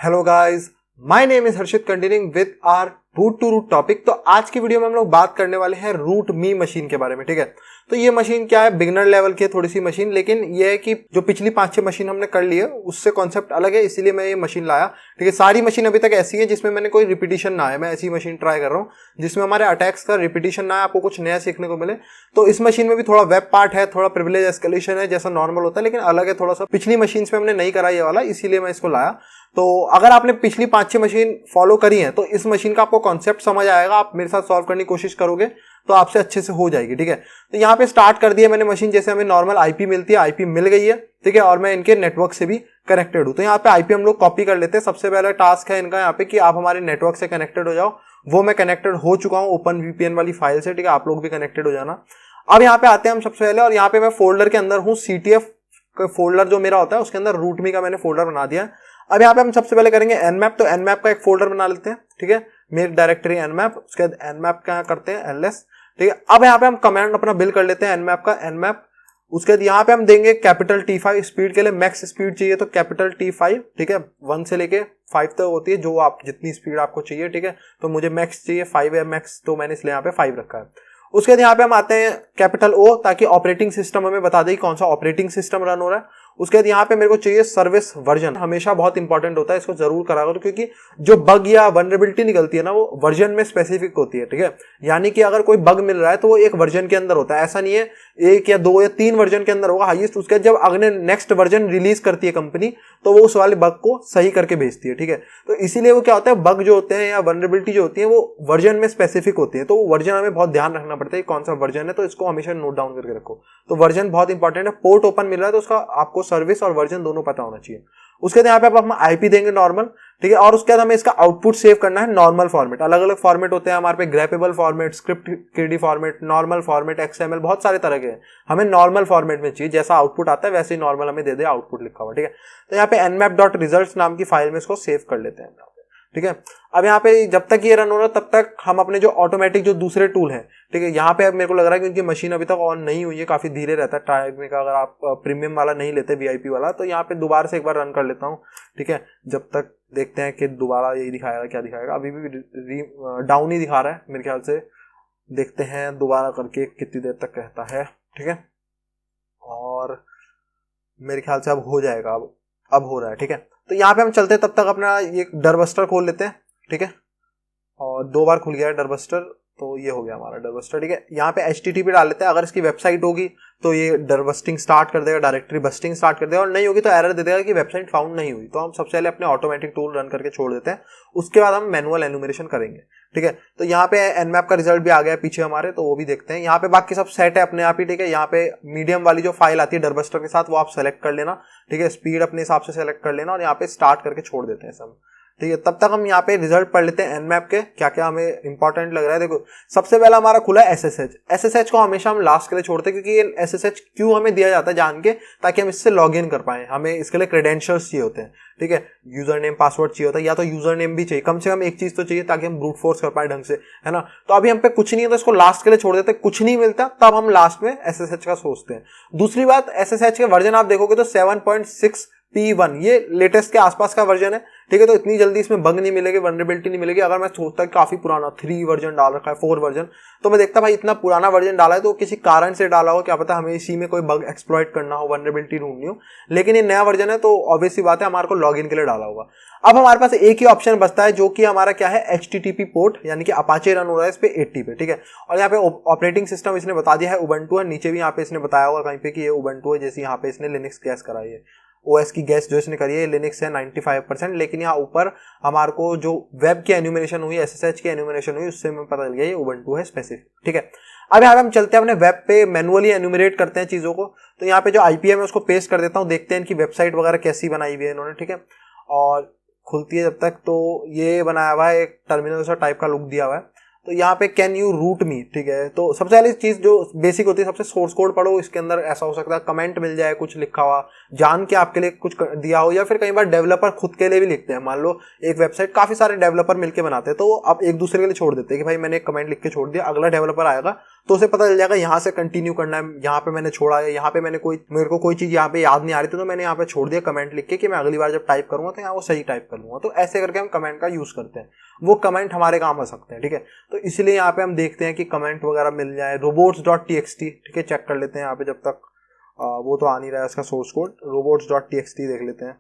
Hello guys, my name is Harshit continuing with our boot to root topic. तो आज की video में हम लोग बात करने वाले हैं रूट मी मशीन के बारे में। ठीक है, तो ये मशीन क्या है, बिगिनर लेवल की थोड़ी सी मशीन, लेकिन ये है कि जो पिछली 5-6 मशीन हमने कर ली है उससे कॉन्सेप्ट अलग है, इसीलिए मैं ये मशीन लाया। ठीक है, सारी मशीन अभी तक ऐसी है जिसमें मैंने कोई रिपीटिशन ना आए। मैं ऐसी मशीन ट्राई कर रहा हूँ जिसमें हमारे अटैक्स का रिपीटिशन ना आए, आपको कुछ नया सीखने को मिले। तो इस मशीन में भी थोड़ा वेब पार्ट है, थोड़ा प्रिविलेज एस्केलेशन है जैसा नॉर्मल होता है, लेकिन अलग है थोड़ा सा। पिछली मशीन में हमने नहीं करा ये वाला, इसीलिए मैं इसको लाया। तो अगर आपने पिछली 5-6 मशीन फॉलो करी है तो इस मशीन का आपको कॉन्सेप्ट समझ आएगा। आप मेरे साथ सॉल्व करने की कोशिश करोगे तो आपसे अच्छे से हो जाएगी। ठीक है, तो यहाँ पे स्टार्ट कर दिया मैंने मशीन। जैसे हमें नॉर्मल आईपी मिलती है, आईपी मिल गई है। ठीक है, और मैं इनके नेटवर्क से भी कनेक्टेड हूं। तो यहाँ पे आईपी हम लोग कॉपी कर लेते हैं। सबसे पहला टास्क है इनका यहाँ पे कि आप हमारे नेटवर्क से कनेक्टेड हो जाओ। वो मैं कनेक्टेड हो चुका हूँ ओपन वीपीएन वाली फाइल से। ठीक है, आप लोग भी कनेक्टेड हो जाना। अब यहाँ पे आते हैं हम सबसे पहले, और यहाँ पे मैं फोल्डर के अंदर हूँ। सीटीएफ का फोल्डर जो मेरा होता है उसके अंदर रूट मी का मैंने फोल्डर बना दिया है। अब यहाँ पे हम सबसे पहले करेंगे nmap। तो nmap का एक फोल्डर बना लेते हैं। ठीक है, मेरी डायरेक्टरी nmap, उसके बाद nmap का करते हैं ls। ठीक है, अब यहाँ पे हम कमांड अपना बिल कर लेते हैं nmap का nmap। उसके बाद यहाँ पे हम देंगे कैपिटल T5 स्पीड के लिए। मैक्स स्पीड चाहिए तो कैपिटल T5। ठीक है, 1 से लेके 5 तक होती है, जो आप जितनी स्पीड आपको चाहिए। ठीक है, तो मुझे मैक्स चाहिए 5 है मैक्स, तो मैंने इसलिए यहाँ पे 5 रखा है। उसके बाद यहाँ पे हम आते हैं कैपिटल O, ताकि ऑपरेटिंग सिस्टम हमें बता दे कौन सा ऑपरेटिंग सिस्टम रन हो रहा है। उसके बाद यहाँ पे मेरे को चाहिए सर्विस वर्जन। हमेशा बहुत इंपॉर्टेंट होता है, इसको जरूर करा करो, क्योंकि जो बग या वनरेबिलिटी निकलती है ना वो वर्जन में स्पेसिफिक होती है। ठीक है, यानी कि अगर कोई बग मिल रहा है तो वो एक वर्जन के अंदर होता है, ऐसा नहीं है 1 या 2 या 3 वर्जन के अंदर होगा हाईएस्ट। उसके बाद जब अगले नेक्स्ट वर्जन रिलीज करती है कंपनी तो वो उस वाले बग को सही करके भेजती है। ठीक है, तो इसीलिए वो क्या होता है, बग जो होते हैं या वनरेबिलिटी जो होती है वो वर्जन में स्पेसिफिक होती है। तो वर्जन हमें बहुत ध्यान रखना पड़ता है कौन सा वर्जन है, तो इसको हमेशा नोट डाउन करके रखो। तो वर्जन बहुत इंपॉर्टेंट है। पोर्ट ओपन मिल रहा है तो उसका आपको सर्विस और वर्जन दोनों पता होना चाहिए। उसके बाद यहाँ पे हम आईपी देंगे नॉर्मल। ठीक है, और उसके बाद हमें इसका आउटपुट सेव करना है नॉर्मल फॉर्मेट। अलग अलग फॉर्मेट होते हैं हमारे पे, ग्रैपेबल format, script KD format, normal format, XML, बहुत सारे तरह के हैं। हमें नॉर्मल फॉर्मेट में चाहिए, जैसा आउटपुट आता है वैसे ही नॉर्मल हमें दे दे आउटपुट लिखा हुआ। ठीक है, तो यहाँ पे nmap.results नाम की फाइल में इसको सेव कर लेते हैं। ठीक है, अब यहाँ पे जब तक ये रन हो रहा है तब तक हम अपने जो ऑटोमेटिक जो दूसरे टूल हैं, ठीक है, यहाँ पे अब मेरे को लग रहा है क्योंकि मशीन अभी तक ऑन नहीं हुई है, काफी धीरे रहता है ट्राई में का। अगर आप प्रीमियम वाला नहीं लेते वीआईपी वाला, तो यहाँ पे दोबारा से एक बार रन कर लेता हूँ। ठीक है, जब तक देखते हैं कि दोबारा यही दिखाएगा, क्या दिखाएगा। अभी भी डाउन ही दिखा रहा है मेरे ख्याल से। देखते हैं दोबारा करके कितनी देर तक कहता है। ठीक है, और मेरे ख्याल से अब हो जाएगा। अब हो रहा है। ठीक है, तो यहाँ पे हम चलते हैं, तब तक अपना ये डरबस्टर खोल लेते हैं। ठीक है, और 2 बार खुल गया है डरबस्टर, तो ये हो गया हमारा डरबस्टर। ठीक है, यहाँ पे HTTP डाल लेते हैं। अगर इसकी वेबसाइट होगी तो ये डरबस्टिंग स्टार्ट कर देगा, डायरेक्टरी बस्टिंग स्टार्ट कर देगा, और नहीं होगी तो एरर दे देगा कि वेबसाइट फाउंड नहीं हुई। तो हम सबसे पहले अपने ऑटोमेटिक टूल रन करके छोड़ देते हैं, उसके बाद हम मैनुअल एनुमरेशन करेंगे। ठीक है, तो यहाँ पे nmap का रिजल्ट भी आ गया है पीछे हमारे, तो वो भी देखते हैं। यहाँ पे बाकी सब सेट है अपने आप ही। ठीक है, यहाँ पे मीडियम वाली जो फाइल आती है डरबस्टर के साथ वो आप सेलेक्ट कर लेना। ठीक है, स्पीड अपने हिसाब से सेलेक्ट कर लेना, और यहाँ पे स्टार्ट करके छोड़ देते हैं सब। ठीक है, तब तक हम यहाँ पे रिजल्ट पढ़ लेते हैं nmap के, क्या क्या हमें इंपॉर्टेंट लग रहा है। देखो, सबसे पहला हमारा खुला है SSH को हमेशा हम लास्ट के लिए छोड़ते हैं, क्योंकि ये SSH क्यों हमें दिया जाता है जान के, ताकि हम इससे लॉग इन कर पाए। हमें इसके लिए क्रेडेंशियल्स चाहिए होते हैं। ठीक है, यूजर नेम पासवर्ड चाहिए होता है, या तो यूजर नेम भी चाहिए, कम से कम एक चीज तो चाहिए ताकि हम ब्रूट फोर्स कर पाए ढंग से, है ना। तो अभी हम पे कुछ नहीं है तो इसको लास्ट के लिए छोड़ देते हैं। कुछ नहीं मिलता तब हम लास्ट में SSH का सोचते हैं। दूसरी बात, SSH के वर्जन आप देखोगे तो 7.6P1 ये लेटेस्ट के आसपास का वर्जन है। ठीक है, तो इतनी जल्दी इसमें बग नहीं मिलेगी, वनरेबिलिटी नहीं मिलेगी। अगर मैं सोचता काफी पुराना 3 वर्जन डाल रखा है, 4 वर्जन, तो मैं देखता भाई इतना पुराना वर्जन डाला है तो किसी कारण से डाला हो, क्या पता हमें इसी में कोई बग एक्सप्लॉइट करना हो, वनरेबिलिटी ढूंढनी हो। लेकिन ये नया वर्जन है तो ऑब्वियस सी बात है हमारे को लॉग इन के लिए डाला होगा। अब हमारे पास एक ही ऑप्शन बचता है, जो कि हमारा क्या है, HTTP पोर्ट, यानी कि अपाचे रन हो रहा है इस पे 80 पे। ठीक है, और यहाँ पे ऑपरेटिंग सिस्टम इसने बता दिया है उबंटू है। नीचे भी यहाँ पे इसने बताया होगा कहीं पे कि ये उबंटू है, जैसे यहाँ पे इसने लिनक्स गैस कराई है। OS की गैस जो इसने करी है लिनक्स है 95%, लेकिन यहाँ ऊपर हमारे को जो वेब की एन्यूमरेशन हुई, SSH की एन्यूमरेशन हुई, उससे हमें पता चल गया ये उबंटू है स्पेसिफिक। ठीक है, अब यहाँ पे हम चलते हैं अपने वेब पे, मैनुअली एन्यूमरेट करते हैं चीजों को। तो यहाँ पे जो IP है मैं उसको पेस्ट कर देता हूँ, देखते हैं इनकी वेबसाइट वगैरह कैसी बनाई हुई है इन्होंने। ठीक है, और खुलती है जब तक, तो ये बनाया हुआ है एक टर्मिनल सा टाइप का लुक दिया हुआ है। तो यहाँ पे कैन यू रूट मी। ठीक है, तो सबसे पहली चीज जो बेसिक होती है, सबसे सोर्स कोड पढ़ो। इसके अंदर ऐसा हो सकता है कमेंट मिल जाए कुछ लिखा हुआ, जान के आपके लिए कुछ दिया हो, या फिर कई बार डेवलपर खुद के लिए भी लिखते हैं। मान लो एक वेबसाइट काफी सारे डेवलपर मिलकर बनाते हैं, तो आप एक दूसरे के लिए छोड़ देते हैं कि भाई मैंने एक कमेंट लिख के छोड़ दिया, अगला डेवलपर आएगा तो उसे पता चल जाएगा यहाँ से कंटिन्यू करना है, यहाँ पे मैंने छोड़ा है, यहाँ पे मेरे को कोई चीज़ यहाँ पे याद नहीं आ रही थी तो मैंने यहाँ पे छोड़ दिया कमेंट लिख के कि मैं अगली बार जब टाइप करूँगा तो यहाँ वो सही टाइप कर लूँगा। तो ऐसे करके हम कमेंट का यूज़ करते हैं, वो कमेंट हमारे काम आ सकते हैं, ठीक है। तो इसलिए यहाँ पे हम देखते हैं कि कमेंट वगैरह मिल जाए। robots.txt, ठीक है, चेक कर लेते हैं यहाँ पे, जब तक वो तो आ नहीं रहा है इसका सोर्स कोड। robots.txt देख लेते हैं,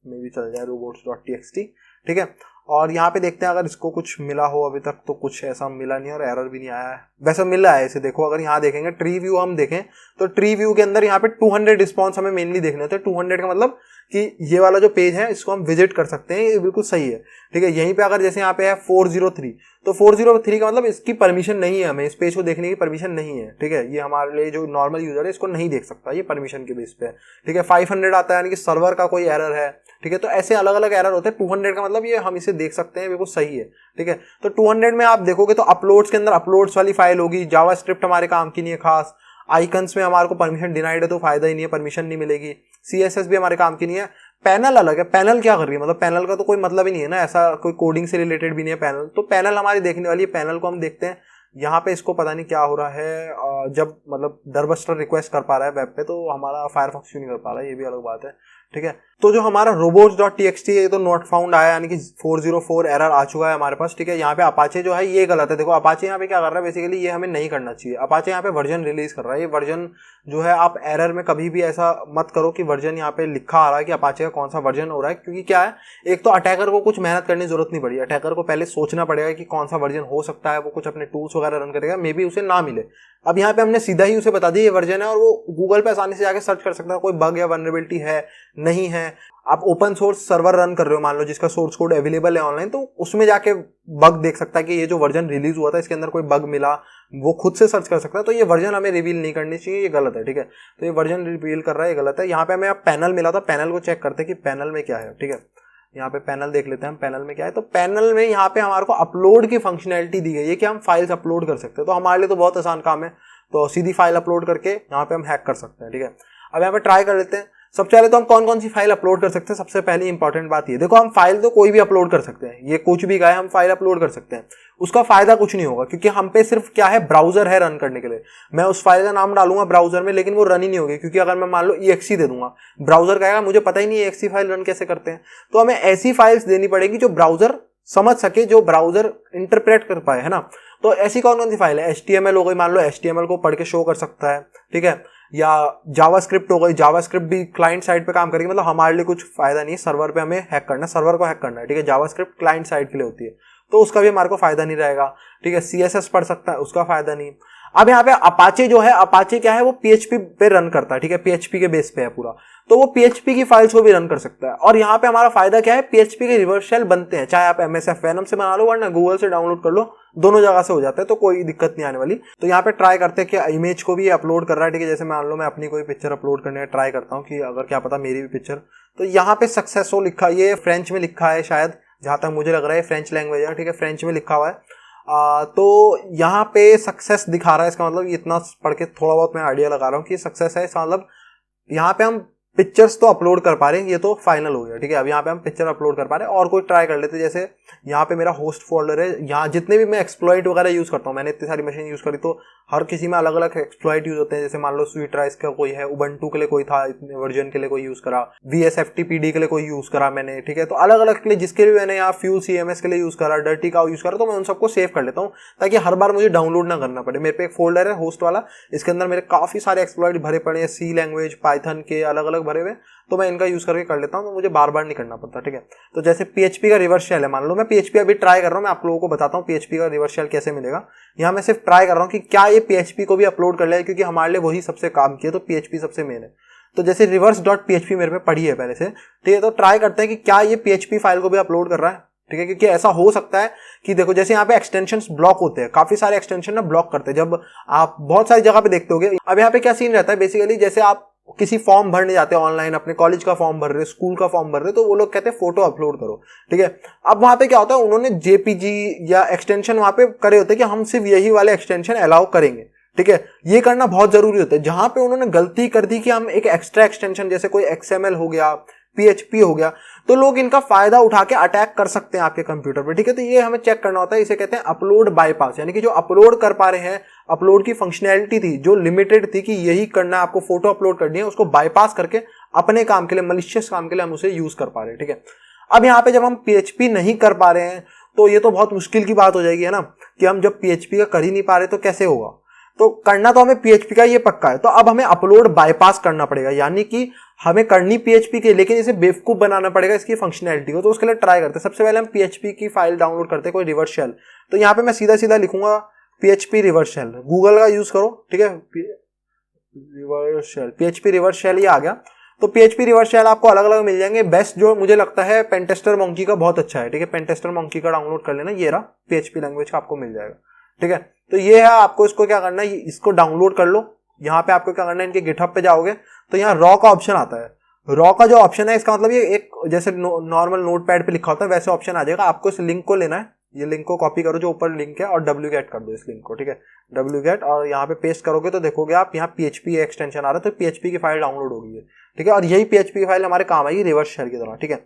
मे भी चल जाए robots.txt, ठीक है। और यहाँ पे देखते हैं अगर इसको कुछ मिला हो, अभी तक तो कुछ ऐसा मिला नहीं और एरर भी नहीं आया है। वैसे मिल रहा है इसे, देखो अगर यहाँ देखेंगे ट्री व्यू हम देखें तो ट्री व्यू के अंदर यहाँ पे 200 रिस्पॉन्स हमें मेनली देखने होते हैं। 200 का मतलब कि ये वाला जो पेज है इसको हम विजिट कर सकते हैं, ये बिल्कुल सही है, ठीक है। यहीं पे अगर जैसे यहाँ पे है 403, तो 403 का मतलब इसकी परमिशन नहीं है, हमें इस पेज को देखने की परमिशन नहीं है, ठीक है। ये हमारे लिए जो नॉर्मल यूजर है इसको नहीं देख सकता, ये परमिशन के बेस पे है, ठीक है। 500 आता है यानी कि सर्वर का कोई एरर है, ठीक है। तो ऐसे अलग अलग एरर होते हैं। 200 का मतलब ये हम इसे देख सकते हैं, बिल्कुल सही है, ठीक है। तो 200 में आप देखोगे तो अपलोड्स के अंदर अपलोड्स वाली फाइल होगी। जावास्क्रिप्ट हमारे काम की नहीं है खास। आइकन्स में हमारे को परमिशन डिनाइड है तो फायदा ही नहीं है, परमिशन नहीं मिलेगी। CSS भी हमारे काम की नहीं है। पैनल अलग है, पैनल क्या कर रही है, मतलब पैनल का तो कोई मतलब ही नहीं है ना, ऐसा कोई कोडिंग से रिलेटेड भी नहीं है पैनल। तो पैनल हमारी देखने वाली है, पैनल को हम देखते हैं। यहाँ पे इसको पता नहीं क्या हो रहा है, जब मतलब डरबस्टर रिक्वेस्ट कर पा रहा है वेब पे तो हमारा फायरफॉक्स क्यों नहीं कर पा रहा है, ये भी अलग बात है, ठीक है। तो जो हमारा robots.txt है ये तो नॉट फाउंड आया, यानी कि 404 एरर आ चुका है हमारे पास, ठीक है। यहाँ पे अपाचे जो है ये गलत है। देखो अपाचे यहाँ पे क्या कर रहा है, बेसिकली ये हमें नहीं करना चाहिए। अपाचे यहाँ पे वर्जन रिलीज कर रहा है, ये वर्जन जो है, आप एरर में कभी भी ऐसा मत करो कि वर्जन यहाँ पे लिखा आ रहा है कि अपाचे का कौन सा वर्जन हो रहा है, क्योंकि क्या है, एक तो अटैकर को कुछ मेहनत करने की जरूरत नहीं पड़ी। अटैकर को पहले सोचना पड़ेगा कि कौन सा वर्जन हो सकता है, वो कुछ अपने टूल्स वगैरह रन करेगा, मे बी उसे ना मिले। अब यहाँ पे हमने सीधा ही उसे बता दिया ये वर्जन है और वो गूगल पे आसानी से जाके सर्च कर सकता है कोई बग या वल्नरेबिलिटी है नहीं है। आप ओपन सोर्स सर्वर रन कर रहे हो मान लो, जिसका सोर्स कोड अवेलेबल है ऑनलाइन, तो उसमें जाके बग देख सकता है कि ये जो वर्जन रिलीज हुआ था इसके अंदर कोई बग मिला, वो खुद से सर्च कर सकता है। तो ये वर्जन हमें रिवील नहीं करनी चाहिए, ये गलत है, ठीक है। तो ये वर्जन रिवील कर रहा है, ये गलत है। यहाँ पे हमें पैनल मिला था, पैनल को चेक करते हैं कि पैनल में क्या है, ठीक है। यहाँ पे पैनल देख लेते हैं हम, पैनल में क्या है। तो पैनल में यहाँ पे हमारे को अपलोड की फंक्शनैलिटी दी गई है कि हम फाइल्स अपलोड कर सकते हैं। तो हमारे लिए तो बहुत आसान काम है, तो सीधी फाइल अपलोड करके यहाँ पे हम हैक कर सकते हैं, ठीक है। अब यहाँ पे ट्राई कर लेते हैं। सबसे पहले तो हम कौन कौन सी फाइल अपलोड कर सकते हैं, सबसे पहले इंपॉर्टेंट बात ये, देखो हम फाइल तो कोई भी अपलोड कर सकते हैं, ये कुछ भी गए हम फाइल अपलोड कर सकते हैं। उसका फायदा कुछ नहीं होगा क्योंकि हम पे सिर्फ क्या है, ब्राउजर है रन करने के लिए। मैं उस फाइल का नाम डालूंगा ब्राउजर में, लेकिन वो रन ही नहीं होगी, क्योंकि अगर मैं मान लो exe दे दूंगा, ब्राउजर कहेगा मुझे पता ही नहीं है exe फाइल रन कैसे करते हैं। तो हमें ऐसी फाइल्स देनी पड़ेगी जो ब्राउजर समझ सके, जो ब्राउजर इंटरप्रेट कर पाए, है ना। तो ऐसी कौन कौन सी फाइल है, HTML हो गई, मान लो HTML को पढ़ के शो कर सकता है, ठीक है। या जावास्क्रिप्ट हो गई, जावास्क्रिप्ट भी क्लाइंट साइड पे काम करेगी, मतलब हमारे लिए कुछ फायदा नहीं है, सर्वर पे हमें हैक करना है, सर्वर को हैक करना है, ठीक है। जावास्क्रिप्ट क्लाइंट साइड के लिए होती है तो उसका भी हमारे को फायदा नहीं रहेगा, ठीक है। CSS पढ़ सकता है, उसका फायदा नहीं। अब यहाँ पे अपाचे जो है, अपाचे क्या है, वो PHP पे रन करता है, ठीक है, PHP के बेस पे है पूरा, तो वो PHP की फाइल्स को भी रन कर सकता है। और यहाँ पे हमारा फायदा क्या है, PHP के रिवर्स शेल बनते हैं, चाहे आप MSF Venom से बना लो वरना गूगल से डाउनलोड कर लो, दोनों जगह से हो जाता है, तो कोई दिक्कत नहीं आने वाली। तो यहाँ पे ट्राई करते हैं कि इमेज को भी अपलोड कर रहा है, ठीक है। जैसे मान लो मैं अपनी कोई पिक्चर अपलोड करने का ट्राई करता हूँ कि अगर क्या पता मेरी भी पिक्चर, तो यहाँ पे सक्सेस हो लिखा, ये फ्रेंच में लिखा है शायद, जहां तक मुझे लग रहा है फ्रेंच लैंग्वेज है, ठीक है, फ्रेंच में लिखा हुआ है। तो यहाँ पे सक्सेस दिखा रहा है, इसका मतलब इतना पढ़ के थोड़ा बहुत मैं आइडिया लगा रहा हूँ कि सक्सेस है, इसका मतलब यहाँ पे हम पिक्चर्स तो अपलोड कर पा रहे हैं, ये तो फाइनल हो गया, ठीक है। अब यहाँ पे हम पिक्चर अपलोड कर पा रहे हैं और कोई ट्राई कर लेते हैं। जैसे यहाँ पे मेरा होस्ट फोल्डर है, यहाँ जितने भी मैं एक्सप्लॉइट वगैरह यूज करता हूँ, मैंने इतनी सारी मशीन यूज करी तो हर किसी में अलग अलग एक्सप्लॉइट यूज होते हैं। जैसे मान लो स्वीटराइस का कोई है, उबंटू के लिए कोई था, इतने वर्जन के लिए कोई यूज करा, VSFTPD के लिए कोई यूज करा मैंने, ठीक है। तो अलग अलग के लिए, जिसके लिए मैंने यहाँ फ्यूल CMS के लिए यूज करा, डर्टी का यूज करा, तो मैं उन सबको सेव कर लेता हूँ ताकि हर बार मुझे डाउनलोड ना करना पड़े। मेरे पे एक फोल्डर है होस्ट वाला, इसके अंदर मेरे काफी सारे एक्सप्लॉइट भरे पड़े हैं, C लैंग्वेज, पाइथन के अलग अलग भरे हुए, तो मैं इनका यूज करके कर लेता हूँ, तो मुझे बार बार नहीं करना पड़ता, ठीक है। तो जैसे PHP का रिवर्स शेल है, मान लो मैं PHP अभी ट्राई कर रहा हूँ, मैं आप लोगों को बताता हूँ PHP का रिवर्स शेल कैसे मिलेगा। यहाँ मैं सिर्फ ट्राई कर रहा हूँ कि क्या ये PHP को भी अपलोड कर ले, क्योंकि हमारे लिए वही सबसे काम किया, तो PHP सबसे मेन है। तो जैसे reverse.php मेरे में पड़ी है पहले से, ठीक है। तो ट्राई करते हैं कि क्या ये PHP फाइल को भी अपलोड कर रहा है, ठीक है। क्योंकि ऐसा हो सकता है कि देखो जैसे यहाँ पे एक्सटेंशंस ब्लॉक होते हैं, काफी सारे एक्सटेंशन ना ब्लॉक करते हैं, जब आप बहुत सारी जगह पे देखते होगे। अब यहाँ पे क्या सीन रहता है, बेसिकली जैसे आप किसी फॉर्म भरने जाते हैं ऑनलाइन, अपने कॉलेज का फॉर्म भर रहे, स्कूल का फॉर्म भर रहे, तो वो लोग कहते हैं फोटो अपलोड करो, ठीक है। अब वहां पे क्या होता है, उन्होंने JPG या एक्सटेंशन वहां पे करे होते हैं कि हम सिर्फ यही वाले एक्सटेंशन अलाउ करेंगे, ठीक है। ये करना बहुत जरूरी होता है। जहां पे उन्होंने गलती कर दी कि हम एक एक्स्ट्रा एक्सटेंशन, जैसे कोई XML हो गया, PHP हो गया, तो लोग इनका फायदा उठा के अटैक कर सकते हैं आपके कंप्यूटर पर, ठीक है। तो ये हमें चेक करना होता है, इसे कहते हैं अपलोड बाईपास, यानी कि जो अपलोड कर पा रहे हैं अपलोड की फंक्शनैलिटी थी जो लिमिटेड थी कि यही करना है आपको, फोटो अपलोड करनी है, उसको बाईपास करके अपने काम के लिए, मलिशियस काम के लिए हम उसे यूज कर पा रहे हैं, ठीक है। अब यहाँ पे जब हम PHP नहीं कर पा रहे हैं तो ये तो बहुत मुश्किल की बात हो जाएगी, है ना, कि हम जब PHP का कर ही नहीं पा रहे तो कैसे होगा। तो करना तो हमें PHP का ये पक्का है, तो अब हमें अपलोड बाईपास करना पड़ेगा, यानी कि हमें करनी PHP के, लेकिन इसे बेवकूफ बनाना पड़ेगा इसकी फंक्शनैलिटी को। तो उसके लिए ट्राई करते हैं। सबसे पहले हम PHP की फाइल डाउनलोड करते हैं, कोई रिवर्स शेल। तो यहाँ पे मैं सीधा सीधा लिखूंगा PHP रिवर्स शेल, गूगल का यूज करो, ठीक है, reverse shell, PHP reverse shell ये आ गया। तो PHP रिवर्स शेल आपको अलग अलग मिल जाएंगे। बेस्ट जो मुझे लगता है पेनटेस्टर मंकी का बहुत अच्छा है, ठीक है, पेनटेस्टर मंकी का डाउनलोड कर लेना, ये रहा PHP लैंग्वेज का आपको मिल जाएगा, ठीक है। तो ये है, आपको इसको क्या करना है, इसको डाउनलोड कर लो। यहाँ पे आपको क्या करना है, इनके गिटहब पे जाओगे तो यहाँ रॉ का ऑप्शन आता है। रॉ का जो ऑप्शन है इसका मतलब ये एक जैसे नॉर्मल नोटपैड पे लिखा होता है वैसे ऑप्शन आ जाएगा। आपको इस लिंक को लेना है, ये लिंक को कॉपी करो जो ऊपर लिंक है और wget कर दो इस लिंक को, ठीक है, wget, और यहाँ पे पेस्ट करोगे तो देखोगे आप यहाँ PHP एक्सटेंशन आ रहा है, तो PHP की फाइल डाउनलोड होगी है, ठीक है। और यही PHP की फाइल हमारे काम आएगी रिवर्स शेल की तरह, ठीक है।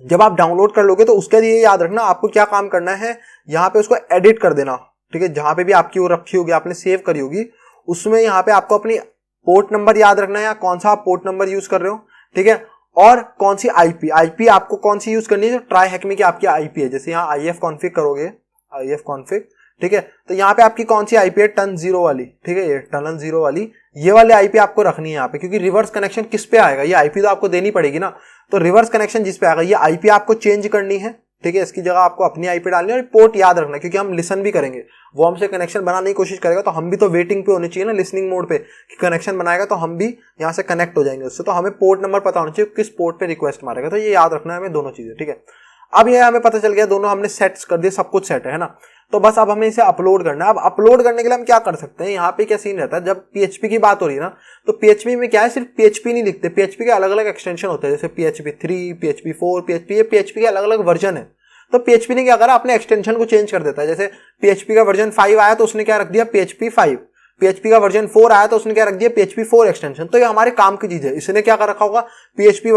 जब आप डाउनलोड कर लोगे तो उसके लिए याद रखना आपको क्या काम करना है, यहाँ पे उसको एडिट कर देना, ठीक है। जहां पे भी आपकी वो रखी होगी, आपने सेव करी होगी, उसमें यहाँ पे आपको अपनी पोर्ट नंबर याद रखना है, या कौन सा आप पोर्ट नंबर यूज कर रहे हो, ठीक है, और कौन सी आईपी आपको कौन सी यूज करनी है, जो ट्राई हैकमी की आपकी आईपी है। जैसे यहाँ IF कॉन्फिग करोगे, IF कॉन्फिग, ठीक है, तो यहाँ पे आपकी कौन सी आईपी है, टन 0 वाली, ठीक है, ये टन 0 वाली, ये वाली आईपी आपको रखनी है यहाँ पे, क्योंकि रिवर्स कनेक्शन किस पे आएगा, ये आईपी तो आपको देनी पड़ेगी ना, तो रिवर्स कनेक्शन जिस पे आएगा ये आईपी आपको चेंज करनी है, ठीक है। इसकी जगह आपको अपनी आईपी डालनी है, और पोर्ट याद रखना, क्योंकि हम लिसन भी करेंगे, वो हमसे कनेक्शन बनाने की कोशिश करेगा, तो हम भी तो वेटिंग पे होने चाहिए ना, लिसनिंग मोड पे, कि कनेक्शन बनाएगा तो हम भी यहाँ से कनेक्ट हो जाएंगे उससे। तो हमें पोर्ट नंबर पता होना चाहिए किस पोर्ट पे रिक्वेस्ट मारेगा, तो ये याद रखना है हमें दोनों चीजें, ठीक है। अब ये हमें पता चल गया, दोनों हमने सेट्स कर दिए, सब कुछ सेट है ना। तो बस अब हमें इसे अपलोड करना है। अब अपलोड करने के लिए हम क्या कर सकते हैं, यहाँ पे क्या सीन रहता है, जब PHP की बात हो रही है ना, तो PHP में क्या है, सिर्फ PHP नहीं लिखते, PHP के अलग अलग एक्सटेंशन होते हैं, जैसे PHP 3, PHP 4, ये PHP के अलग अलग वर्जन है। तो PHP ने क्या करा, अपने एक्सटेंशन को चेंज कर देता है। जैसे PHP का वर्जन 5 आया तो उसने क्या रख दिया, PHP 5, PHP का वर्जन 4 आया तो उसने क्या रख दिया, PHP 4 एक्सटेंशन। तो ये हमारे काम की चीज है। इसने क्या कर रखा होगा, PHP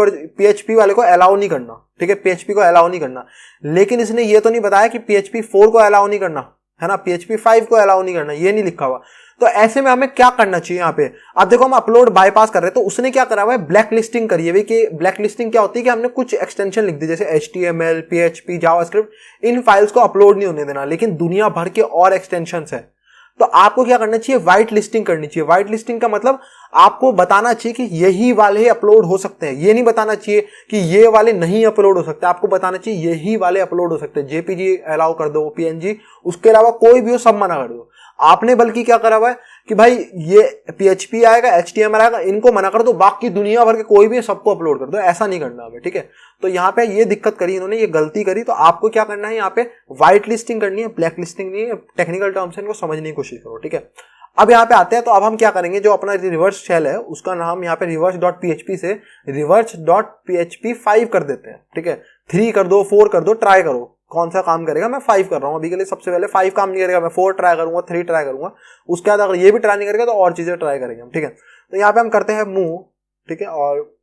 वाले को अलाउ नहीं करना, ठीक है, PHP को अलाउ नहीं करना, लेकिन इसने ये तो नहीं बताया कि PHP 4 को अलाउ नहीं करना, है ना, PHP 5 को अलाउ नहीं करना, ये नहीं लिखा हुआ। तो ऐसे में हमें क्या करना चाहिए यहाँ पे, अब देखो हम अपलोड बाईपास कर रहे हैं, तो उसने क्या करा हुआ है, ब्लैक लिस्टिंग करी है। कि ब्लैक लिस्टिंग क्या होती है, कि हमने कुछ एक्सटेंशन लिख दी, जैसे HTML, PHP, जावास्क्रिप्ट, इन फाइल्स को अपलोड नहीं होने देना, लेकिन दुनिया भर के और एक्सटेंशंस है। तो आपको क्या करना चाहिए, व्हाइट लिस्टिंग करनी चाहिए। व्हाइट लिस्टिंग का मतलब आपको बताना चाहिए कि यही वाले अपलोड हो सकते हैं, ये नहीं बताना चाहिए कि ये वाले नहीं अपलोड हो सकते, आपको बताना चाहिए यही वाले अपलोड हो सकते हैं। JPG अलाउ कर दो, PNG, उसके अलावा कोई भी हो सब मना कर दो। आपने बल्कि क्या करा हुआ है कि भाई ये PHP आएगा, HTML आएगा, इनको मना कर दो, बाकी दुनिया भर के कोई भी सबको अपलोड कर दो, ऐसा नहीं करना हमें, ठीक है। तो यहाँ पे ये दिक्कत करी इन्होंने, ये गलती करी। तो आपको क्या करना है, यहाँ पे व्हाइट लिस्टिंग करनी है, ब्लैक लिस्टिंग नहीं है। टेक्निकल टर्म्स इनको समझने की कोशिश करो, ठीक है। अब यहाँ पे आते हैं, तो अब हम क्या करेंगे, जो अपना रिवर्स शेल है उसका नाम यहाँ पे reverse.php से reverse.php 5 कर देते हैं, ठीक है। 3 कर दो, 4 कर दो, ट्राई करो कौन सा काम करेगा। मैं 5 कर रहा हूँ अभी के लिए, सबसे पहले 5 काम नहीं करेगा, मैं 4 ट्राई करूंगा, 3 ट्राई करूंगा, उसके बाद अगर ये भी ट्राई नहीं करेगा तो और चीजें ट्राई करेंगे हम, ठीक है। तो यहाँ पे हम करते हैं मूव, ठीक है, और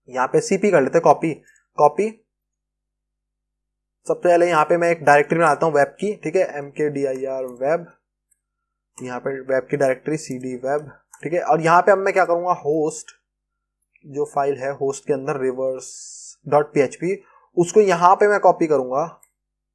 यहाँ पे CP कर लेते हैं, कॉपी। सबसे पहले यहाँ पे मैं एक डायरेक्टरी बनाता हूँ वेब की, ठीक है, mkdir वेब, यहाँ पे वेब की डायरेक्टरी CD वेब, ठीक है। और यहाँ पे अब मैं क्या करूंगा, होस्ट जो फाइल है, होस्ट के अंदर reverse.php, उसको यहाँ पे मैं कॉपी करूंगा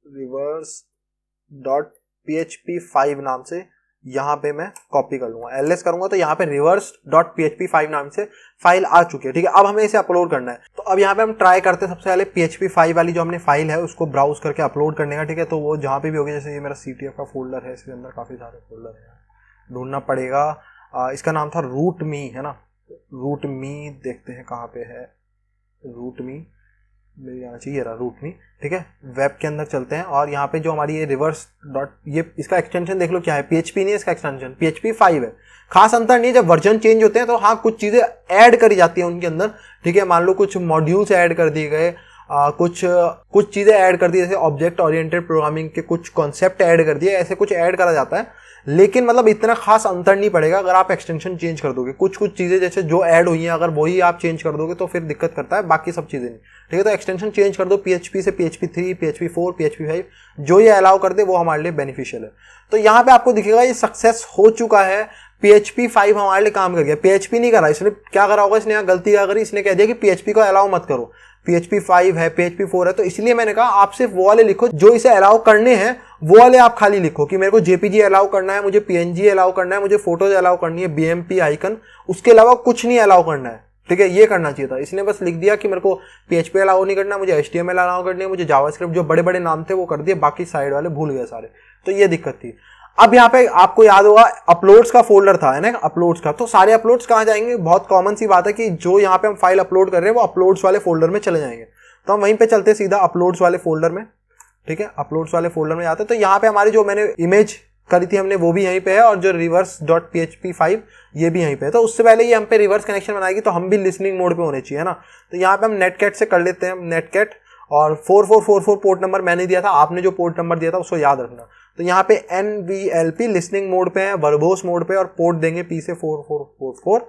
reverse.php 5 नाम से, यहाँ पे मैं कॉपी कर लूंगा, ls करूंगा तो यहाँ पे reverse.php 5 नाम से फाइल आ चुकी है, ठीक है। अब हमें इसे अपलोड करना है। तो अब यहाँ पे हम ट्राई करते हैं सबसे पहले PHP 5 वाली जो हमने फाइल है उसको ब्राउज करके अपलोड करने का, ठीक है। तो वो जहाँ पे भी होगी, जैसे ये मेरा CTF का फोल्डर है, इसके अंदर काफी सारे फोल्डर है, ढूंढना पड़ेगा। इसका नाम था रूट मी, है ना, रूट मी, देखते हैं कहाँ पे है रूट मी, मिल जाना चाहिए रहा रूट मी, ठीक है। वेब के अंदर चलते हैं और यहाँ पे जो हमारी ये रिवर्स डॉट, ये इसका एक्सटेंशन देख लो क्या है, PHP नहीं है इसका एक्सटेंशन, PHP 5 है। खास अंतर नहीं है, जब वर्जन चेंज होते हैं तो हाँ कुछ चीजें ऐड करी जाती हैं उनके अंदर, ठीक है। मान लो कुछ मॉड्यूल्स ऐड कर दिए गए, कुछ चीजें ऐड कर दी, जैसे ऑब्जेक्ट ओरिएंटेड प्रोग्रामिंग के कुछ कॉन्सेप्ट ऐड कर दिए, ऐसे कुछ ऐड करा जाता है। लेकिन मतलब इतना खास अंतर नहीं पड़ेगा अगर आप एक्सटेंशन चेंज कर दोगे। कुछ कुछ चीज़ें जैसे जो ऐड हुई हैं अगर वही आप चेंज कर दोगे तो फिर दिक्कत करता है, बाकी सब चीज़ें नहीं। ठीक है, तो एक्सटेंशन चेंज कर दो PHP से PHP 3, PHP 4, PHP 5, जो ये अलाउ कर दे वो हमारे लिए बेनिफिशियल है। तो यहाँ पे आपको दिखेगा ये सक्सेस हो चुका है, PHP 5 हमारे लिए काम कर गया। PHP नहीं करा, इसने क्या करा होगा, इसने यहाँ गलती क्या करी, इसने कह दिया कि PHP को अलाउ मत करो, PHP 5 है, PHP 4 है। तो इसलिए मैंने कहा आप सिर्फ वो वाले लिखो जो इसे अलाउ करने हैं, वो वाले आप खाली लिखो कि मेरे को JPG अलाउ करना है, मुझे PNG अलाउ करना है, मुझे फोटोज अलाउ करनी है, BMP आइकन, उसके अलावा कुछ नहीं अलाउ करना है। ठीक है, ये करना चाहिए था। इसने बस लिख दिया कि मेरे को PHP अलाउ नहीं करना, मुझे HTML अलाउ करनी है, मुझे जावास्क्रिप्ट, जो बड़े बड़े नाम थे वो कर दिए, बाकी साइड वाले भूल गए सारे। तो ये दिक्कत थी। अब यहाँ पे आपको याद होगा अपलोड्स का फोल्डर था, है ना, अपलोड्स का। तो सारे अपलोड्स कहाँ जाएंगे, बहुत कॉमन सी बात है कि जो यहाँ पे हम फाइल अपलोड कर रहे हैं वो अपलोड्स वाले फोल्डर में चले जाएंगे। तो हम वहीं पे चलते सीधा अपलोड्स वाले फोल्डर में। ठीक है, अपलोड्स वाले फोल्डर में जाते हैं। तो यहाँ पे हमारी जो मैंने इमेज करी थी हमने वो भी यहीं पे है, और जो reverse.php5 ये भी यहीं पे है। तो उससे पहले ये हम पे रिवर्स कनेक्शन बनाएगी तो हम भी लिसनिंग मोड पे होने चाहिए, है ना। तो यहाँ पे हम नेटकैट से कर लेते हैं, नेटकैट, और 4444 पोर्ट नंबर मैंने दिया था, आपने जो पोर्ट नंबर दिया था उसको याद रखना। तो यहाँ पे NVLP लिसनिंग मोड पे है, वर्बोस मोड पे, और पोर्ट देंगे P से 4444।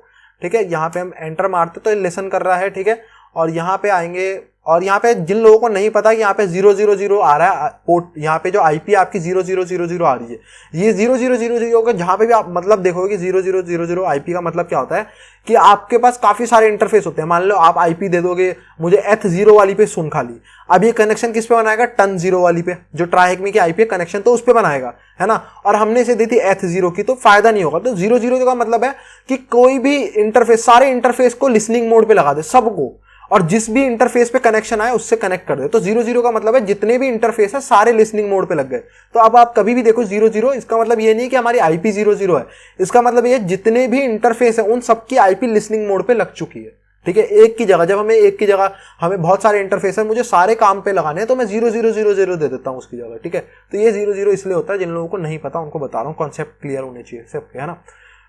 ठीक है, यहाँ पे हम एंटर मारते तो ये लिसन कर रहा है। ठीक है, और यहाँ पे आएंगे, और यहाँ पे जिन लोगों को नहीं पता कि यहाँ पे 000 आ रहा है पोर्ट, यहाँ पे जो IP आपकी 0000 आ रही है, ये 0000 का जहाँ पे भी आप मतलब देखोगे कि 0000 IP का मतलब क्या होता है कि आपके पास काफी सारे इंटरफेस होते हैं। मान लो आप IP दे दोगे मुझे H0 वाली पे सुन खाली, अब ये कनेक्शन किस पे बनाएगा, टन 0 वाली पे, जो ट्राइहेक्मी की IP है कनेक्शन, तो उस पे बनाएगा, है ना। और हमने इसे दी थी H0 की, तो फायदा नहीं होगा। तो 00 का मतलब है कि कोई भी इंटरफेस, सारे इंटरफेस को लिसनिंग मोड पे लगा दे, सबको, और जिस भी इंटरफेस पे कनेक्शन आए उससे कनेक्ट कर दे। तो 00 का मतलब है जितने भी इंटरफेस है सारे लिसनिंग मोड पे लग गए। तो अब आप कभी भी देखो 00, इसका मतलब ये नहीं कि हमारी IP 00 है, इसका मतलब ये जितने भी इंटरफेस है उन सबकी IP लिसनिंग मोड पे लग चुकी है। ठीक है, एक की जगह, जब हमें बहुत सारे इंटरफेस है, मुझे सारे काम पे लगाने हैं, तो मैं 0000 दे देता हूँ उसकी जगह। ठीक है, तो ये 00 इसलिए होता है, जिन लोगों को नहीं पता उनको बता रहा हूँ, कॉन्सेप्ट क्लियर होने चाहिए सबके, है ना।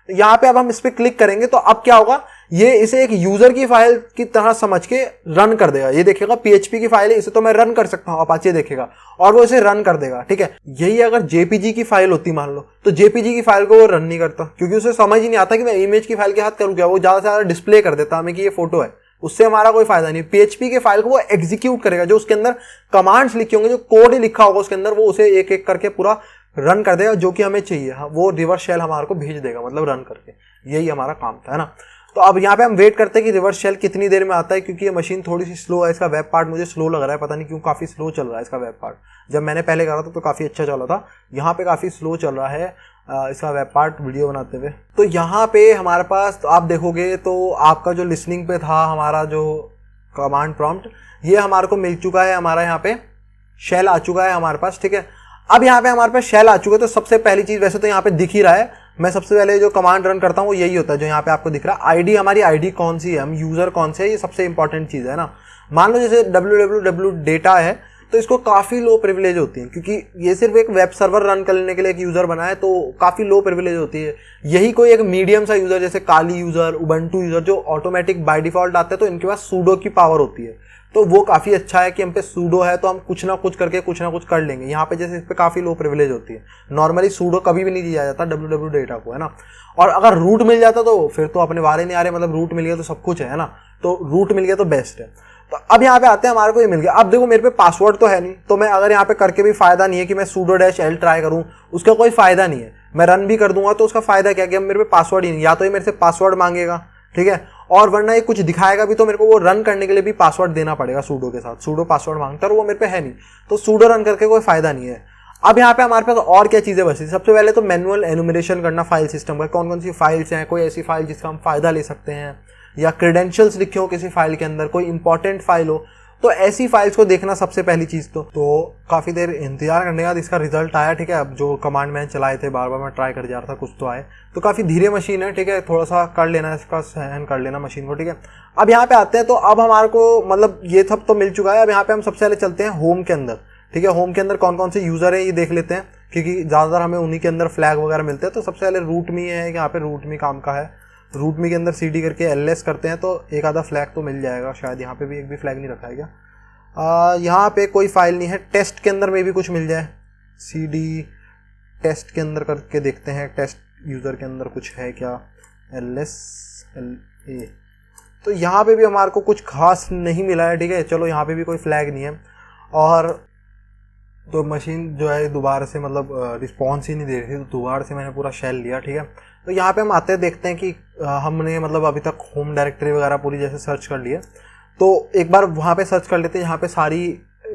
यहाँ पे अब हम इस पे क्लिक करेंगे तो अब क्या होगा, ये इसे एक यूजर की फाइल की तरह समझ के रन कर देगा। ये देखेगा PHP की फाइल है, इसे तो मैं रन कर सकता हूँ, अपाचे देखेगा और वो इसे रन कर देगा। ठीक है, यही अगर JPG की फाइल होती मान लो, तो JPG की फाइल को वो रन नहीं करता, क्योंकि उसे समझ ही नहीं आता कि मैं इमेज की फाइल के साथ करूँ क्या। वो ज्यादा से ज्यादा डिस्प्ले कर देता हमें कि ये फोटो है, उससे हमारा कोई फायदा नहीं। PHP के फाइल को वो एग्जीक्यूट करेगा, जो उसके अंदर कमांड्स लिखे होंगे, जो कोड ही लिखा होगा उसके अंदर, वो उसे एक एक करके पूरा रन कर देगा, जो कि हमें चाहिए। हाँ, वो रिवर्स शेल हमारे को भेज देगा, मतलब रन करके। यही हमारा काम था, है ना। तो अब यहाँ पे हम वेट करते हैं कि रिवर्स शेल कितनी देर में आता है, क्योंकि ये मशीन थोड़ी सी स्लो है। इसका वेब पार्ट मुझे स्लो लग रहा है, पता नहीं क्यों, काफी स्लो चल रहा है इसका वेब पार्ट। जब मैंने पहले करा था तो काफी अच्छा चला था, यहाँ पे काफी स्लो चल रहा है इसका वेब पार्ट वीडियो बनाते हुए। तो यहाँ पे हमारे पास, तो आप देखोगे तो आपका जो लिसनिंग पे था हमारा जो कमांड प्रॉम्प्ट, ये हमारे को मिल चुका है, हमारा यहाँ पे शेल आ चुका है हमारे पास। ठीक है, अब यहाँ पे हमारे पास शेल आ चुका है, तो सबसे पहली चीज, वैसे तो यहाँ पे दिख ही रहा है, मैं सबसे पहले जो कमांड रन करता हूँ वो यही होता है जो यहाँ पे आपको दिख रहा है। आईडी, हमारी आईडी कौन सी है, हम यूजर कौन से है, ये सबसे इंपॉर्टेंट चीज है ना। मान लो जैसे www डेटा है, तो इसको काफी लो प्रिविलेज होती है, क्योंकि ये सिर्फ एक वेब सर्वर रन करने के लिए एक यूजर बना है, तो काफी लो प्रिविलेज होती है। यही कोई एक मीडियम सा यूजर, जैसे काली यूजर, उबंटू यूजर, जो ऑटोमेटिक बाय डिफॉल्ट आते हैं, तो इनके पास सूडो की पावर होती है। तो वो काफी अच्छा है कि हम पे सूडो है, तो हम कुछ ना कुछ करके कुछ ना कुछ कर लेंगे। यहाँ पे जैसे इस पे काफी लो प्रिविलेज होती है। नॉर्मली सूडो कभी भी नहीं दिया जाता www डेटा को, है ना। और अगर रूट मिल जाता तो फिर तो अपने वारे नहीं आ रहे, मतलब रूट मिल गया तो सब कुछ है ना। तो रूट मिल गया तो बेस्ट है। तो अब यहाँ पे आते हैं, हमारे को ये मिल गया। अब देखो मेरे पे पासवर्ड तो है नहीं, तो मैं अगर यहाँ पे करके भी फायदा नहीं है कि मैं sudo-l ट्राई करूँ, उसका कोई फायदा नहीं है। मैं रन भी कर दूंगा तो उसका फायदा क्या, कि अब मेरे पे पासवर्ड ही नहीं, या तो ये मेरे से पासवर्ड मांगेगा, ठीक है, और वरना ये कुछ दिखाएगा भी तो मेरे को वो रन करने के लिए भी पासवर्ड देना पड़ेगा सूडो के साथ। सूडो पासवर्ड मांगता है और वो मेरे पे है नहीं, तो सूडो रन करके कोई फायदा नहीं है। अब यहाँ पे हमारे पास और क्या चीजें बची। सबसे पहले तो मैनुअल एनुमरेशन करना फाइल सिस्टम का, कौन कौन सी फाइल्स हैं, कोई ऐसी फाइल जिसका हम फायदा ले सकते हैं, या क्रेडेंशियल्स लिखे हो किसी फाइल के अंदर, कोई इंपॉर्टेंट फाइल हो, तो ऐसी फाइल्स को देखना सबसे पहली चीज। तो काफी देर इंतजार करने के बाद इसका रिजल्ट आया, ठीक है। अब जो कमांड मैंने चलाए थे, बार बार मैं ट्राई कर जा रहा था, कुछ तो आए। तो काफी धीरे मशीन है, ठीक है, थोड़ा सा कर लेना इसका, सहन कर लेना मशीन को, ठीक है। अब यहाँ पे आते हैं, तो अब हमारे को मतलब ये सब तो मिल चुका है। अब यहाँ पे हम सबसे पहले चलते हैं होम के अंदर, ठीक है। होम के अंदर कौन कौन से यूजर है ये देख लेते हैं, क्योंकि ज्यादातर हमें उन्हीं के अंदर फ्लैग वगैरह मिलते हैं। तो सबसे पहले रूट मी है, यहाँ पे रूट मी काम का है। रूट मी के अंदर CD करके ls करते हैं तो एक आधा फ्लैग तो मिल जाएगा शायद। यहाँ पे भी एक भी फ्लैग नहीं रखा है क्या? यहाँ पे कोई फाइल नहीं है। टेस्ट के अंदर में भी कुछ मिल जाए, CD टेस्ट के अंदर करके देखते हैं, टेस्ट यूज़र के अंदर कुछ है क्या, LSLA। तो यहाँ पे भी हमारे को कुछ खास नहीं मिला है, ठीक है। चलो यहाँ पे भी कोई फ्लैग नहीं है, और तो मशीन जो है दोबारा से मतलब रिस्पॉन्स ही नहीं दे रही थी, तो दोबारा से मैंने पूरा शेल लिया, ठीक है। तो यहाँ पे हम आते देखते हैं कि हमने मतलब अभी तक होम डायरेक्टरी वगैरह पूरी जैसे सर्च कर ली है, तो एक बार वहाँ पे सर्च कर लेते हैं। यहाँ पे सारी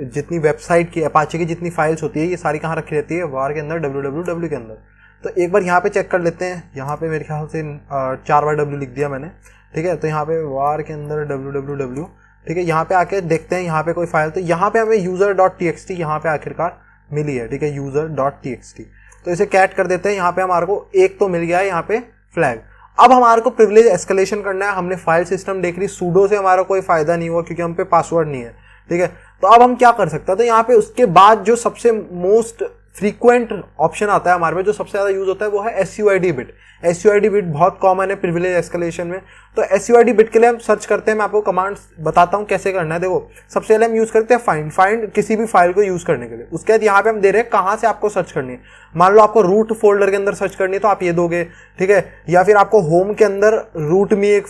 जितनी वेबसाइट की अपाचे की जितनी फाइल्स होती है ये सारी कहाँ रखी रहती है, वार के अंदर, www के अंदर। तो एक बार यहाँ पे चेक कर लेते हैं। यहाँ पे मेरे ख्याल से 4 बार W लिख दिया मैंने, ठीक है। तो यहाँ पे वार के अंदर www, ठीक है। यहाँ पे आके देखते हैं यहाँ पे कोई फाइल, तो यहाँ पे हमें user.txt यहाँ पे आखिरकार मिली है, ठीक है, user.txt। तो इसे कैट कर देते हैं। यहाँ पे हमारे को एक तो मिल गया है यहाँ पे फ्लैग। अब हमारे को प्रिविलेज एस्केलेशन करना है। हमने फाइल सिस्टम देख ली, सूडो से हमारा कोई फायदा नहीं हुआ क्योंकि हम पे पासवर्ड नहीं है, ठीक है। तो अब हम क्या कर सकते हैं, तो यहाँ पे उसके बाद जो सबसे मोस्ट फ्रीक्वेंट ऑप्शन आता है हमारे में, जो सबसे ज़्यादा यूज होता है वो है SUID बिट। SUID बिट बहुत कॉमन है प्रिविलेज एस्केलेशन में। तो SUID बिट के लिए हम सर्च करते हैं, मैं आपको कमांड्स बताता हूँ कैसे करना है। देखो, सबसे पहले हम यूज़ करते हैं फाइंड किसी भी फाइल को यूज़ करने के लिए। उसके बाद यहाँ पे हम दे रहे हैं कहाँ से आपको सर्च करनी है। मान लो आपको रूट फोल्डर के अंदर सर्च करनी है तो आप ये दोगे, ठीक है। या फिर आपको होम के अंदर रूट मी एक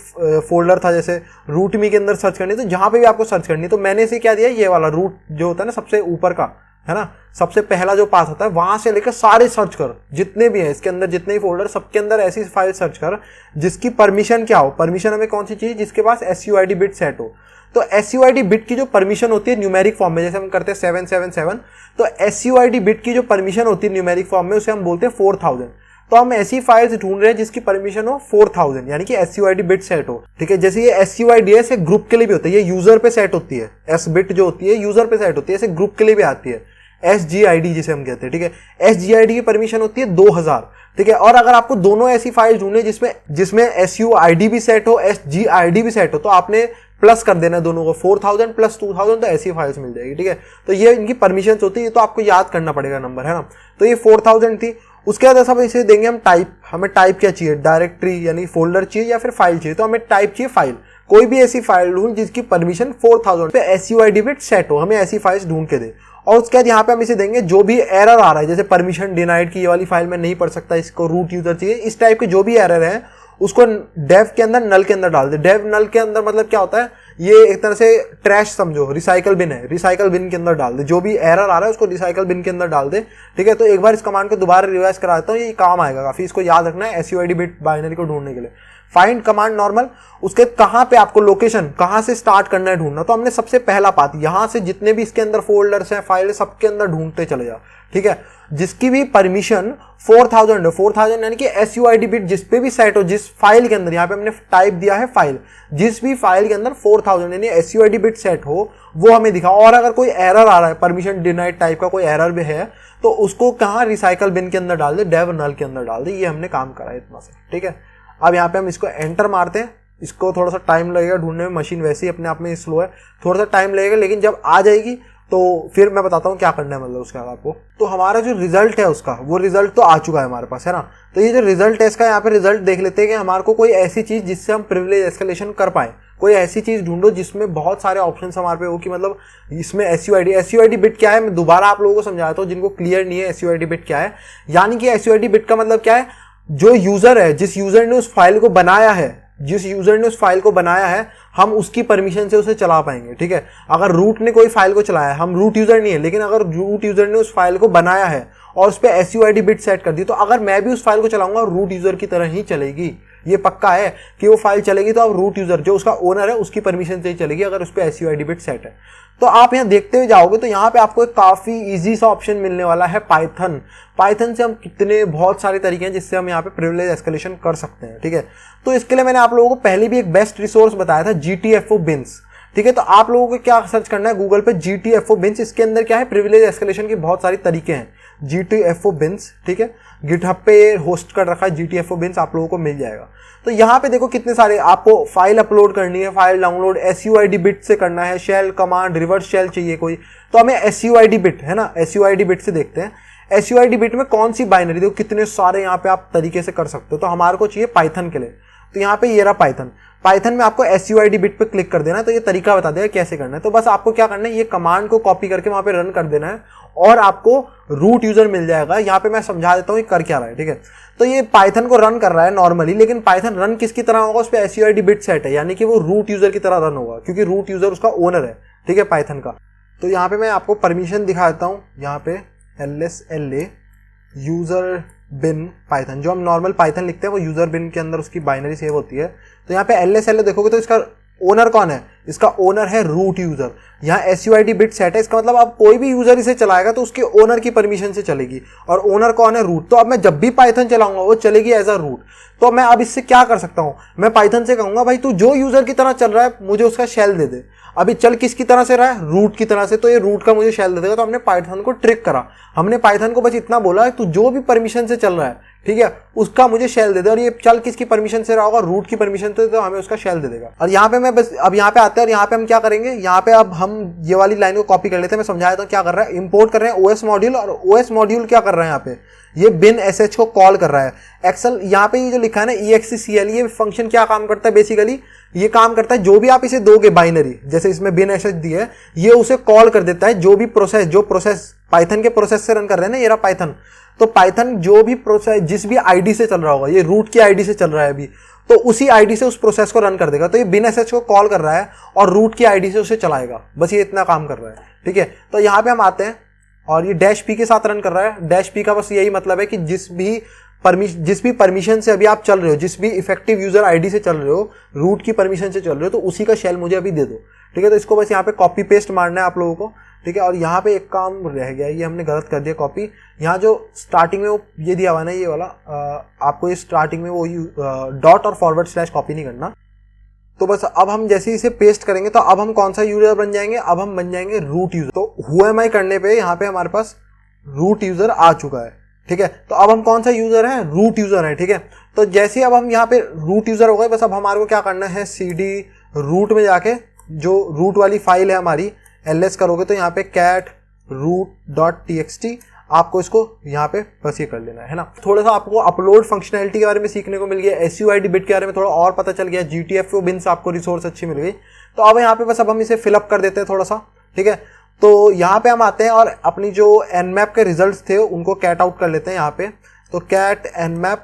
फोल्डर था, जैसे रूट मी के अंदर सर्च करनी है, तो जहाँ पे भी आपको सर्च करनी है। तो मैंने इसे क्या दिया, ये वाला रूट जो होता है ना सबसे ऊपर का, है ना, सबसे पहला जो पास होता है, वहां से लेकर सारे सर्च कर, जितने भी हैं इसके अंदर, जितने भी फोल्डर, सबके अंदर ऐसी फाइल सर्च कर जिसकी परमिशन क्या हो। परमिशन हमें कौन सी चाहिए, जिसके पास SUID बिट सेट हो। तो SUID बिट की जो परमिशन होती है न्यूमेरिक फॉर्म में, जैसे हम करते हैं 777, तो SUID बिट की जो परमिशन होती है न्यूमेरिक फॉर्म में, उसे हम बोलते हैं 4000। तो हम ऐसी फाइल्स ढूंढ रहे हैं जिसकी परमिशन हो 4000, यानी कि SUID बिट सेट हो, ठीक है। जैसे ये SUID है, इसे ग्रुप के लिए भी होता है, ये यूजर पे सेट होती है। S बिट जो होती है यूजर पे सेट होती है, इसे ग्रुप के लिए भी आती है, SGID जिसे हम कहते हैं, ठीक है। SGID की परमिशन होती है 2000, ठीक है। और अगर आपको दोनों ऐसी फाइल ढूंढनी है जिसमें SUID भी सेट हो, SGID भी सेट हो, तो आपने प्लस कर देना दोनों को, 4000 प्लस 2000, तो ऐसी फाइल्स मिल जाएगी, ठीक है। तो ये इनकी परमिशन होती है, तो आपको याद करना पड़ेगा नंबर, है ना। तो ये 4000 थी। उसके बाद सब इसे देंगे हम टाइप। हमें टाइप क्या चाहिए, डायरेक्टरी यानी फोल्डर चाहिए या फिर फाइल चाहिए, तो हमें टाइप चाहिए फाइल। कोई भी ऐसी फाइल ढूंढ जिसकी परमिशन 4000 पे SUID बिट सेट हो, हमें ऐसी फाइल्स ढूंढ के दे। और उसके बाद यहाँ पे हम इसे देंगे जो भी एरर आ रहा है, जैसे परमिशन डिनाइड की ये वाली फाइल में नहीं पढ़ सकता, इसको रूट यूजर चाहिए, इस टाइप के जो भी एरर है उसको डेव के अंदर, नल के अंदर डाल दे। डेव नल के अंदर मतलब क्या होता है, ये एक तरह से ट्रैश समझो, रिसाइकल बिन है, रिसाइकल बिन के अंदर डाल दे। जो भी एरर आ रहा है उसको रिसाइकल बिन के अंदर डाल दे, ठीक है। तो एक बार इस कमांड को दोबारा रिवाइज करा देता हूँ, ये काम आएगा काफी, इसको याद रखना है SUID बिट बाइनरी को ढूंढने के लिए। फाइंड कमांड नॉर्मल, उसके कहाँ पे आपको लोकेशन कहाँ से स्टार्ट करना है ढूंढना, तो हमने सबसे पहला पाथ यहाँ से जितने भी इसके अंदर फोल्डर्स हैं, फाइल, सबके अंदर ढूंढते चले जाओ, ठीक है। जिसकी भी परमिशन 4000 है, 4000 यानी कि SUID बिट जिस पे भी सेट हो, जिस फाइल के अंदर, यहाँ पे हमने टाइप दिया है फाइल, जिस भी फाइल के अंदर 4000 यानी SUID बिट सेट हो वो हमें दिखाओ। और अगर कोई एरर आ रहा है, परमिशन डिनाइड टाइप का कोई एरर भी है, तो उसको कहाँ, रिसाइकल बिन के अंदर डाल दे, डेव नल के अंदर डाल दे। ये हमने काम करा है इतना से, ठीक है। अब यहाँ पे हम इसको एंटर मारते हैं। इसको थोड़ा सा टाइम लगेगा ढूंढने में, मशीन वैसे ही अपने आप में स्लो है, थोड़ा सा टाइम लगेगा, लेकिन जब आ जाएगी तो फिर मैं बताता हूँ क्या करना है, मतलब उसके बाद आपको। तो हमारा जो रिजल्ट है उसका, वो रिजल्ट तो आ चुका है हमारे पास, है ना। तो ये जो रिजल्ट है इसका, यहाँ पे रिजल्ट देख लेते हैं कि हमारे को कोई ऐसी चीज जिससे हम प्रिविलेज एस्केलेशन कर पाए। कोई ऐसी चीज ढूंढो जिसमें बहुत सारे ऑप्शन हमारे पे हो, कि मतलब इसमें SUID बिट क्या है, मैं दोबारा आप लोगों को समझाता हूँ जिनको क्लियर नहीं है SUID बिट क्या है। यानी कि SUID बिट का मतलब क्या है, जो यूजर है, जिस यूजर ने उस फाइल को बनाया है, जिस यूजर ने उस फाइल को बनाया है, हम उसकी परमिशन से उसे चला पाएंगे, ठीक है। अगर रूट ने कोई फाइल को चलाया है, हम रूट यूजर नहीं है, लेकिन अगर रूट यूजर ने उस फाइल को बनाया है और उस पर SUID बिट सेट कर दी, तो अगर मैं भी उस फाइल को चलाऊंगा रूट यूजर की तरह ही चलेगी। ये पक्का है कि वो फाइल चलेगी तो अब रूट यूजर जो उसका ओनर है उसकी परमिशन से ही चलेगी, अगर उस पर SUID बिट सेट है। तो आप यहाँ देखते हुए जाओगे तो यहाँ पे आपको एक काफी इजी सा ऑप्शन मिलने वाला है, पाइथन। पाइथन से हम कितने बहुत सारे तरीके हैं जिससे हम यहाँ पे प्रिविलेज एस्केलेशन कर सकते हैं, ठीक है। तो इसके लिए मैंने आप लोगों को पहले भी एक बेस्ट रिसोर्स बताया था, GTFO बिन्स, ठीक है। तो आप लोगों को क्या सर्च करना है गूगल पे, GTFO बिन्स। इसके अंदर क्या है, प्रिविलेज एस्केलेशन के बहुत सारे तरीके हैं, GTFO बिन्स, ठीक है। गिटहब पे होस्ट कर रखा है GTFO बिन्स, आप लोगों को मिल जाएगा। तो यहाँ पे देखो कितने सारे, आपको फाइल अपलोड करनी है, फाइल डाउनलोड SUID बिट से करना है, शेल कमांड, रिवर्स शेल चाहिए कोई, तो हमें SUID बिट, है ना, SUID बिट से देखते हैं SUID बिट में कौन सी बाइनरी, देखो कितने सारे यहाँ पे आप तरीके से कर सकते हो। तो हमारे को चाहिए पाइथन के लिए, तो यहाँ पे ये रहा पाइथन। पाइथन में आपको SUID बिट पे क्लिक कर देना है, तो ये तरीका बता देगा कैसे करना है। तो बस आपको क्या करना है, ये कमांड को कॉपी करके वहां पे रन कर देना है और आपको रूट यूजर मिल जाएगा। यहाँ पे मैं समझा देता हूँ ये कर क्या रहा है, ठीक है। तो ये पाइथन को रन कर रहा है नॉर्मली, लेकिन पाइथन रन किसकी तरह होगा, उस पर SUID बिट सेट है, यानी कि वो रूट यूजर की तरह रन होगा, क्योंकि रूट यूजर उसका ओनर है, ठीक है, पाइथन का। तो यहाँ पे मैं आपको परमिशन दिखा देता हूँ, यहाँ पे LSLA यूजर बिन पाइथन, जो हम नॉर्मल पाइथन लिखते हैं वो यूजर बिन के अंदर उसकी बाइनरी सेव होती है। तो यहाँ पे LSLA देखोगे तो इसका ओनर कौन है, इसका ओनर है रूट यूजर। यहाँ SUID बिट सेट है, इसका मतलब अब कोई भी यूजर इसे चलाएगा तो उसके ओनर की परमिशन से चलेगी, और ओनर कौन है, रूट। तो अब मैं जब भी पाइथन चलाऊंगा वो चलेगी एज अ रूट। तो मैं अब इससे क्या कर सकता हूँ, मैं पाइथन से कहूंगा भाई तू जो यूजर की तरह चल रहा है मुझे उसका शेल दे दे। अभी चल किसकी तरह से रहा है, रूट की तरह से, तो ये रूट का मुझे शेल दे देगा। तो हमने पाइथन को ट्रिक करा, हमने पाइथन को बस इतना बोला तू जो भी परमिशन से चल रहा है, ठीक है, उसका मुझे शेल दे दे। और ये चल किसकी परमिशन से रहा होगा, रूट की परमिशन से, तो हमें उसका शेल दे देगा। और यहाँ पे मैं बस अब यहाँ पे आते हैं और यहाँ पे हम क्या करेंगे, यहाँ पे अब हम ये वाली लाइन को कॉपी कर लेते हैं। मैं समझा देता हूँ क्या कर रहा है। इंपोर्ट कर रहे हैं OS मॉड्यूल, और OS मॉड्यूल क्या कर रहा है, यहाँ पे ये bin sh को कॉल कर रहा है। एक्सेल यहाँ पे ये जो लिखा है ना execl, ये फंक्शन क्या काम करता है, बेसिकली ये काम करता है जो भी आप इसे दोगे बाइनरी, जैसे इसमें bin sh दी है, ये उसे कॉल कर देता है। जो भी प्रोसेस पाइथन के प्रोसेस से रन कर रहे हैं ना, ये रहा पाइथन। तो पाइथन जो भी प्रोसेस जिस भी आईडी से चल रहा होगा, ये रूट की आईडी से चल रहा है अभी, तो उसी आईडी से उस प्रोसेस को रन कर देगा। तो ये bin sh को कॉल कर रहा है और रूट की आईडी से उसे चलाएगा, बस ये इतना काम कर रहा है, ठीक है। तो यहाँ पे हम आते हैं और ये -p के साथ रन कर रहा है। -p का बस यही मतलब है कि जिस भी परमिशन से अभी आप चल रहे हो, जिस भी इफेक्टिव यूजर आईडी से चल रहे हो, रूट की परमिशन से चल रहे हो, तो उसी का शेल मुझे अभी दे दो, ठीक है। तो इसको बस यहाँ पे कॉपी पेस्ट मारना है आप लोगों को, ठीक है। और यहाँ पे एक काम रह गया, ये हमने गलत कर दिया कॉपी। यहाँ जो स्टार्टिंग में वो ये दिया हुआ है ना, ये वाला आपको ये स्टार्टिंग में वो डॉट और फॉरवर्ड / कॉपी नहीं करना। तो बस अब हम जैसे इसे पेस्ट करेंगे तो अब हम कौन सा यूजर बन जाएंगे, अब हम बन जाएंगे रूट यूजर। तो whoami करने पे यहाँ पे हमारे पास रूट यूजर आ चुका है, ठीक है। तो अब हम कौन सा यूजर है, रूट यूजर है, ठीक है। तो जैसे अब हम यहाँ पे रूट यूजर हो गए, बस अब हमारे को क्या करना है, CD रूट में जाके जो रूट वाली फाइल है हमारी, ls करोगे तो यहाँ पे cat root.txt, आपको इसको यहाँ पे बस ये कर लेना है ना। थोड़ा सा आपको अपलोड फंक्शनैलिटी के बारे में सीखने को मिल गया, SUID बिट के बारे में थोड़ा और पता चल गया, GTFO बिन से आपको रिसोर्स अच्छी मिल गई। तो अब यहाँ पे बस अब हम इसे फिलअप कर देते हैं थोड़ा सा, ठीक है। तो यहाँ पे हम आते हैं और अपनी जो nmap के रिजल्ट्स थे उनको कैट आउट कर लेते हैं यहाँ पे। तो cat nmap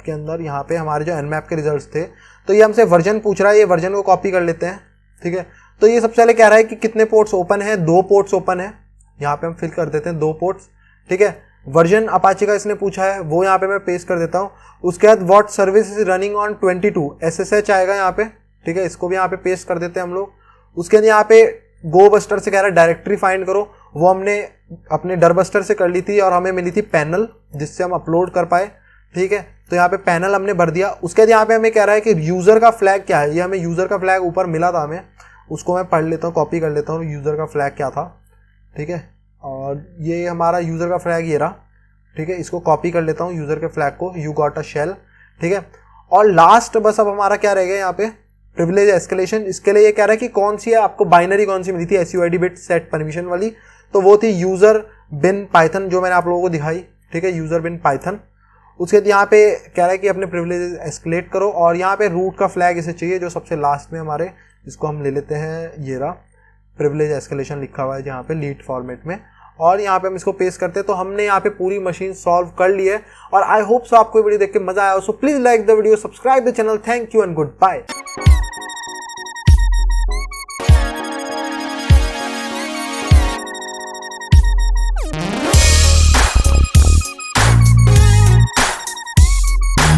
के अंदर यहाँ पे हमारे जो nmap के रिजल्ट्स थे, तो ये हमसे वर्जन पूछ रहा है, ये वर्जन को कॉपी कर लेते हैं, ठीक है। तो ये सबसे पहले कह रहा है कि कितने पोर्ट्स ओपन है, 2 पोर्ट्स ओपन है, यहाँ पे हम फिल कर देते हैं 2 पोर्ट्स, ठीक है। वर्जन अपाचे का इसने पूछा है, वो यहाँ पे मैं पेस्ट कर देता हूँ। उसके बाद what service is running on 22 SSH आएगा यहाँ पे, ठीक है, इसको भी यहाँ पे पेस्ट कर देते हैं हम लोग। उसके बाद यहाँ पे गो बस्टर से कह रहा है डायरेक्टरी फाइंड करो, वो हमने अपने डर बस्टर से कर ली थी और हमें मिली थी पैनल, जिससे हम अपलोड कर पाए, ठीक है। तो यहाँ पे पैनल हमने भर दिया। उसके बाद यहाँ पे हमें कह रहा है कि यूजर का फ्लैग क्या है, ये हमें यूजर का फ्लैग ऊपर मिला था हमें, उसको मैं पढ़ लेता हूँ, कॉपी कर लेता हूँ, यूजर का फ्लैग क्या था, ठीक है। और ये हमारा यूजर का फ्लैग ये रहा, ठीक है, इसको कॉपी कर लेता हूँ यूजर के फ्लैग को, यू गॉट अ शेल, ठीक है। और लास्ट बस अब हमारा क्या रह गया यहाँ पे, प्रिविलेज एस्केलेशन। इसके लिए ये कह रहा है कि कौन सी है, आपको बाइनरी कौन सी मिली थी SUID बिट सेट परमिशन वाली, तो वो थी यूजर बिन पाइथन, जो मैंने आप लोगों को दिखाई, ठीक है, यूजर बिन पाइथन। उसके बाद यहाँ पे कह रहा है कि अपने प्रिविलेज एस्केलेट करो, और यहाँ पे रूट का फ्लैग इसे चाहिए जो सबसे लास्ट में हमारे, इसको हम ले लेते हैं, ये रहा प्रिविलेज एस्केलेशन लिखा हुआ है जहाँ पे लीड फॉर्मेट में, और यहाँ पे हम इसको पेस्ट करते हैं। तो हमने यहाँ पे पूरी मशीन सॉल्व कर ली है, और आई होप सो आपको वीडियो देख के मजा आया हो। So please like the video, subscribe the channel, thank you and good bye.